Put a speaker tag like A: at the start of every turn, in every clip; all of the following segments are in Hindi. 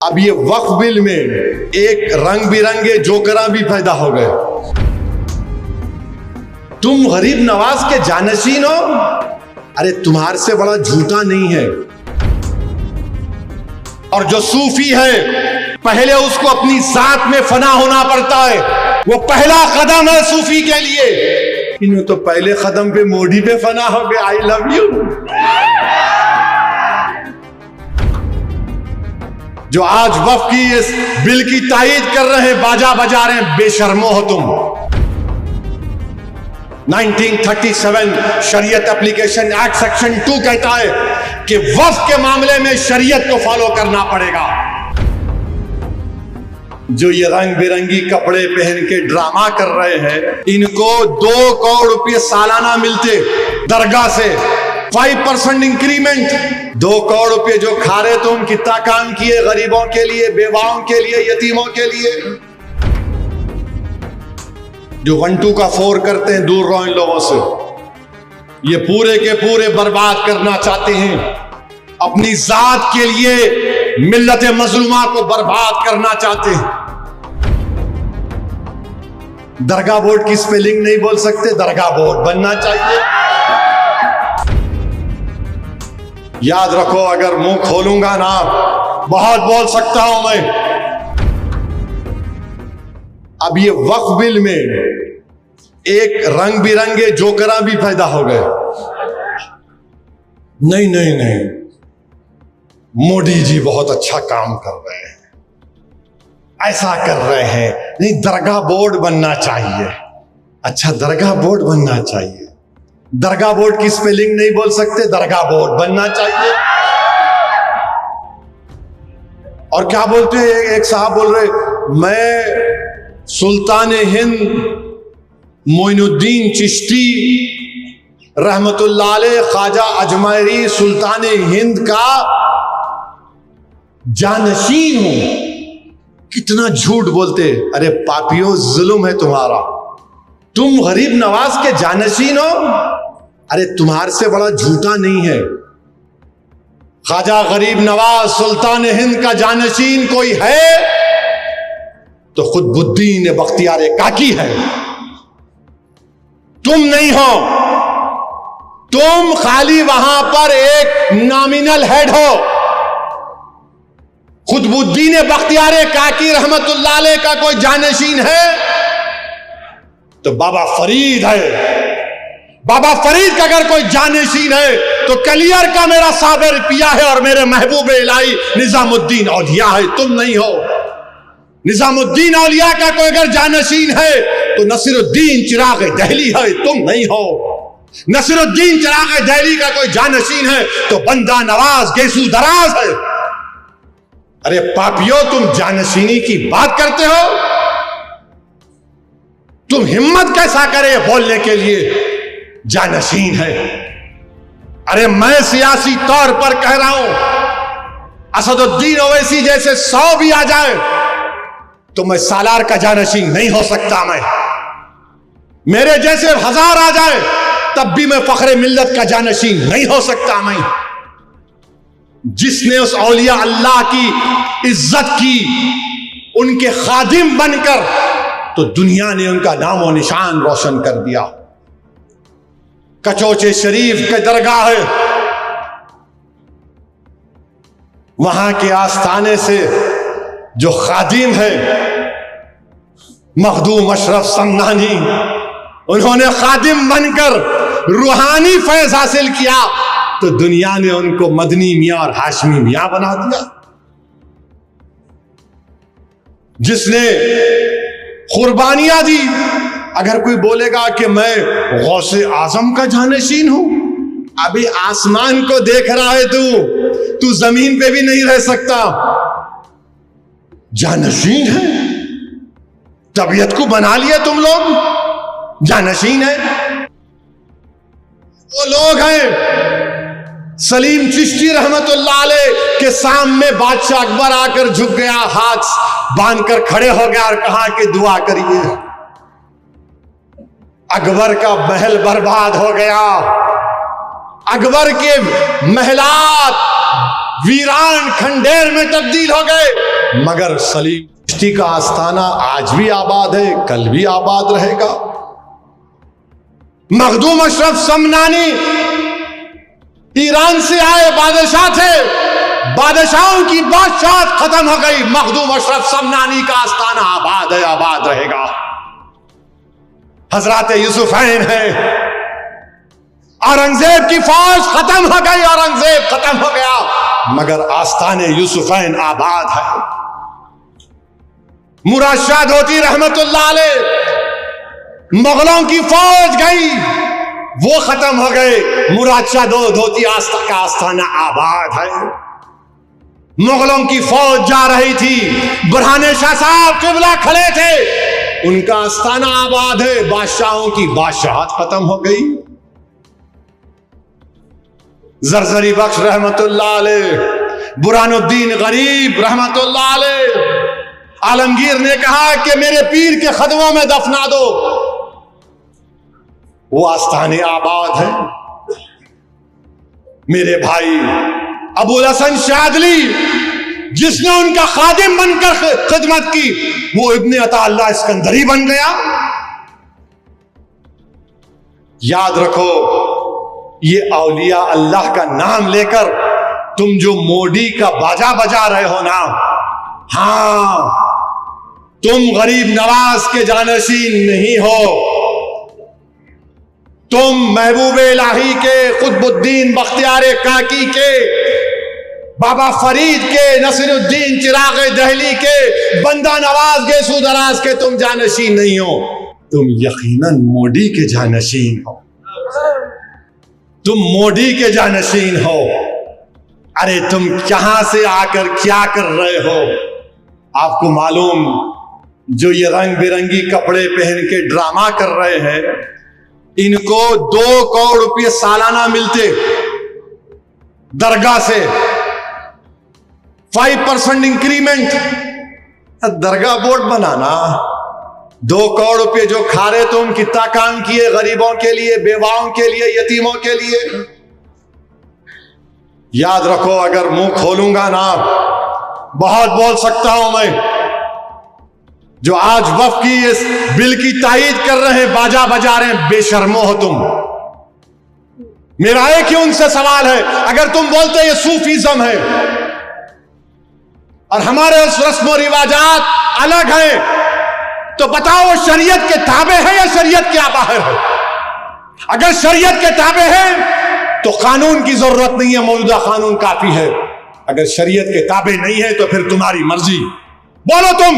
A: अब ये वक्फ बिल में एक रंग बिरंगे जोकरा भी पैदा हो गए। तुम गरीब नवाज के जानशीन हो, अरे तुम्हारे से बड़ा झूठा नहीं है। और जो सूफी है पहले उसको अपनी जात में फना होना पड़ता है, वो पहला कदम है सूफी के लिए। इन्हों तो पहले कदम पे मोदी पे फना हो गए। I love you. जो आज वक्फ की इस बिल की तायीद कर रहे हैं, बाजा बजा रहे हैं, बेशर्मो हो तुम। 1937 शरीयत एप्लीकेशन एक्ट सेक्शन 2 कहता है कि वक्फ के मामले में शरीयत को फॉलो करना पड़ेगा। जो ये रंग बिरंगी कपड़े पहन के ड्रामा कर रहे हैं, इनको 2 करोड़ रुपये सालाना मिलते दरगाह से, 5% इंक्रीमेंट। 2 करोड़ रुपये जो खा रहे तुम, कितना काम किए गरीबों के लिए, बेवाओं के लिए, यतीमों के लिए। जो 1 2 का 4 करते हैं, दूर रहो इन लोगों से। ये पूरे के पूरे बर्बाद करना चाहते हैं, अपनी जात के लिए मिल्लत मजलूमा को बर्बाद करना चाहते हैं। दरगाह बोर्ड की स्पेलिंग नहीं बोल सकते, दरगाह बोर्ड बनना चाहिए। याद रखो, अगर मुंह खोलूंगा ना बहुत बोल सकता हूं मैं। अब ये वक्फ बिल में एक रंग बिरंगे जोकरा भी पैदा हो गए। नहीं नहीं नहीं, मोदी जी बहुत अच्छा काम कर रहे हैं, ऐसा कर रहे हैं। नहीं, दरगाह बोर्ड बनना चाहिए। अच्छा, दरगाह बोर्ड बनना चाहिए। दरगाह बोर्ड की स्पेलिंग नहीं बोल सकते, दरगाह बोर्ड बनना चाहिए। और क्या बोलते हैं, एक साहब बोल रहे, मैं सुल्तान हिंद मोइनुद्दीन चिश्ती रहमतुल्लाह अलैह ख्वाजा अजमेरी सुल्तान हिंद का जानशीन हूं। कितना झूठ बोलते। अरे पापियों, जुल्म है तुम्हारा। तुम गरीब नवाज के जानशीन हो, अरे तुम्हारे से बड़ा झूठा नहीं है। ख्वाजा गरीब नवाज सुल्तान हिंद का जानशीन कोई है तो खुतबुद्दीन बख्तियार काकी है। तुम नहीं हो। तुम खाली वहां पर एक नॉमिनल हेड हो। खुतबुद्दीन बख्तियार काकी रहमतुल्लाह अलैह का कोई जानशीन है तो बाबा फरीद है। बाबा फरीद का अगर कोई जानशीन है तो कलियर का मेरा साबिर पिया है और मेरे महबूब इलाही निजामुद्दीन औलिया है। तुम नहीं हो। निजामुद्दीन औलिया का कोई अगर जानशीन है तो नसीरुद्दीन चिराग दहली है। तुम नहीं हो। नसीरुद्दीन चिराग दहली का कोई जानशीन है तो बंदा नवाज गेसू दराज है। अरे पापियों, तुम जानशीनी की बात करते हो। तुम हिम्मत कैसा करे बोलने के लिए जानशीन है। अरे मैं सियासी तौर पर कह रहा हूं, असदुद्दीन ओवैसी जैसे 100 भी आ जाए तो मैं सालार का जानशीन नहीं हो सकता। मैं मेरे जैसे 1000 आ जाए तब भी मैं फखरे मिल्लत का जानशीन नहीं हो सकता। मैं जिसने उस औलिया अल्लाह की इज्जत की, उनके खादिम बनकर, तो दुनिया ने उनका नाम और निशान रोशन कर दिया। कचौचे शरीफ के दरगाह है, वहां के आस्थाने से जो खादिम है मखदूम अशरफ समनानी, उन्होंने खादिम बनकर रूहानी फैज हासिल किया तो दुनिया ने उनको मदनी मियां और हाशमी मियां बना दिया। जिसने कुर्बानियां दी, अगर कोई बोलेगा कि मैं गौसे आजम का जानशीन हूं, अभी आसमान को देख रहा है तू जमीन पे भी नहीं रह सकता। जानशीन है। तबीयत को बना लिया तुम लोग, जानशीन है। वो लोग हैं सलीम चिश्ती रहमतुल्लाह अलैह के सामने बादशाह अकबर आकर झुक गया, हाथ बांधकर खड़े हो गया और कहा कि दुआ करिए। अकबर का महल बर्बाद हो गया। अकबर के महलात वीरान खंडेर में तब्दील हो गए। मगर सलीम चिश्ती का आस्थाना आज भी आबाद है, कल भी आबाद रहेगा। मखदूम अशरफ समनानी ईरान से आए बादशाह थे, बादशाहों की बादशाहत खत्म हो गई। मखदूम अशरफ समनानी का आस्थाना आबाद है, आबाद रहेगा। हजरत यूसुफैन है, औरंगजेब की फौज खत्म हो गई, औरंगजेब खत्म हो गया, मगर आस्थाने यूसुफैन आबाद है। मुराद शाह धोती रहमतुल्लाह अलैह, मुगलों की फौज गई, वो खत्म हो गए, मुराद शाह धोती का आस्थाना आबाद है। मुगलों की फौज जा रही थी, बुरहाने शाह साहब किबला खड़े थे, उनका आस्थाना आबाद है। बादशाहों की बादशाहत खत्म हो गई। जरजरी बख्श रहमतुल्लाह अलैह, बुरहानुद्दीन गरीब रहमतुल्लाह अलैह, आलमगीर ने कहा कि मेरे पीर के खदमों में दफना दो, वो आस्थाने आबाद है। मेरे भाई अबुल हसन शादली, जिसने उनका खादिम बनकर खिदमत की, वो इब्ने अताउल्लाह इस्कंदरी बन गया। याद रखो, ये औलिया अल्लाह का नाम लेकर तुम जो मोदी का बाजा बजा रहे हो ना, हां, तुम गरीब नवाज के जानशीन नहीं हो, तुम महबूब इलाही के, कुतुबुद्दीन बख्तियार काकी के, बाबा फरीद के, नसीरुद्दीन चिराग दहली के, बंदा नवाज गेसू दराज के तुम जानशीन नहीं हो, तुम यकीनन मोदी के जानशीन हो, तुम मोदी के जानशीन हो। अरे तुम कहां से आकर क्या कर रहे हो? आपको मालूम, जो ये रंग बिरंगी कपड़े पहन के ड्रामा कर रहे हैं, इनको 2 करोड़ रुपये सालाना मिलते दरगाह से, 5% इंक्रीमेंट। दरगाह बोर्ड बनाना, 2 करोड़ रुपये जो खा रहे तुम, कितना काम किए गरीबों के लिए, बेवाओं के लिए, यतीमों के लिए। याद रखो, अगर मुंह खोलूंगा ना, बहुत बोल सकता हूं मैं। जो आज वफ की इस बिल की तायीद कर रहे हैं, बाजा बजा रहे हैं, बेशर्मो हो तुम। मेरा एक ही उनसे सवाल है, अगर तुम बोलते ये सूफीज्म है और हमारे उस रस्म रिवाजात अलग हैं, तो बताओ वो शरीयत के ताबे है या शरीयत के बाहर है? अगर शरीयत के ताबे है तो कानून की जरूरत नहीं है, मौजूदा कानून काफी है। अगर शरीयत के ताबे नहीं है तो फिर तुम्हारी मर्जी, बोलो तुम।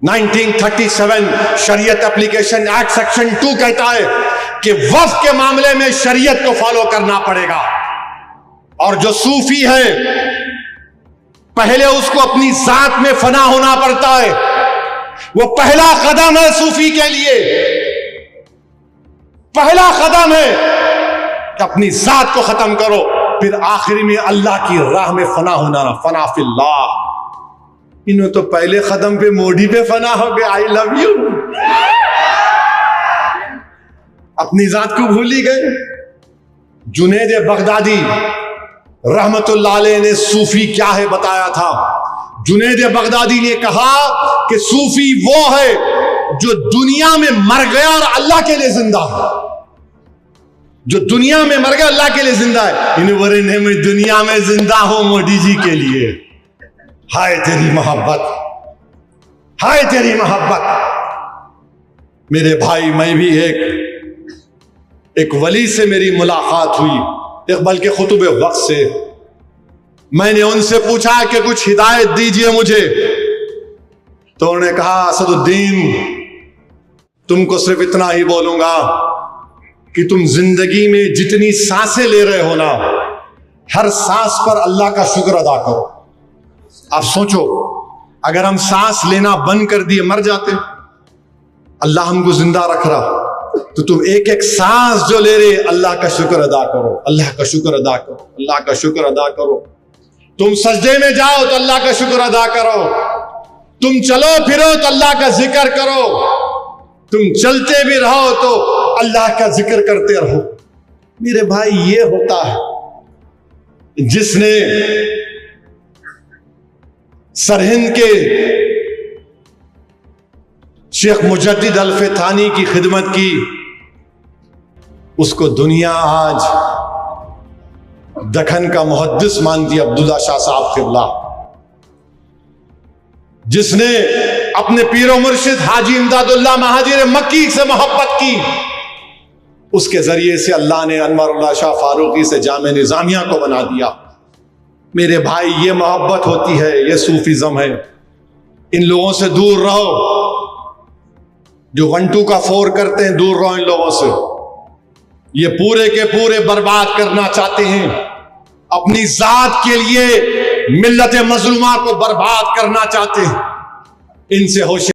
A: 1937 शरीयत एप्लीकेशन एक्ट सेक्शन 2 कहता है कि वक्फ के मामले में शरीयत को फॉलो करना पड़ेगा। और जो सूफी है, पहले उसको अपनी जात में फना होना पड़ता है, वो पहला कदम है सूफी के लिए, पहला कदम है कि अपनी जात को खत्म करो, फिर आखिरी में अल्लाह की राह में फना होना, फना फिल्लाह। इन्हों तो पहले कदम पे मोदी पे फना हो गए, आई लव यू, अपनी जात को भूल ही गए। जुनैद बगदादी रहमतुल्लाह अलैह ने सूफी क्या है बताया था। जुनैद बगदादी ने कहा कि सूफी वो है जो दुनिया में मर गया और अल्लाह के लिए जिंदा है। जो दुनिया में मर गया, अल्लाह के लिए जिंदा है। इन वरने में दुनिया में जिंदा हो मोदी जी के लिए। हाय तेरी मोहब्बत, हाय तेरी मोहब्बत। मेरे भाई, मैं भी एक वली से मेरी मुलाकात हुई, एक बल्कि खुतुब वक्त से। मैंने उनसे पूछा कि कुछ हिदायत दीजिए मुझे, तो उन्होंने कहा, असदुद्दीन, तुमको सिर्फ इतना ही बोलूंगा कि तुम जिंदगी में जितनी सांसें ले रहे हो ना, हर सांस पर अल्लाह का शुक्र अदा करो। आप सोचो, अगर हम सांस लेना बंद कर दिए, मर जाते, अल्लाह हमको जिंदा रख रहा, तो तुम एक एक सांस जो ले रहे, अल्लाह का शुक्र अदा करो, अल्लाह का शुक्र अदा करो, अल्लाह का शुक्र अदा करो। तुम सजदे में जाओ तो अल्लाह का शुक्र अदा करो, तुम चलो फिरो तो अल्लाह का जिक्र करो, तुम चलते भी रहो तो अल्लाह का जिक्र करते रहो। मेरे भाई, ये होता है जिसने सरहिंद के शेख मुजद्दिद अल्फ-ए-थानी की खिदमत की, उसको दुनिया आज दखन का मुहद्दिस मानती। अब्दुल्ला शाह साहब क़िबला, जिसने अपने पीरो मुर्शिद हाजी इमदादुल्लाह महाजिर मक्की से मोहब्बत की, उसके जरिए से अल्लाह ने अनवरुल्लाह शाह फारूकी से जामे निजामिया को बना दिया। मेरे भाई, ये मोहब्बत होती है, ये सूफिज्म है। इन लोगों से दूर रहो जो 1 2 का 4 करते हैं, दूर रहो इन लोगों से। ये पूरे के पूरे बर्बाद करना चाहते हैं, अपनी जात के लिए मिल्लत मजलूमा को बर्बाद करना चाहते हैं। इनसे होशियार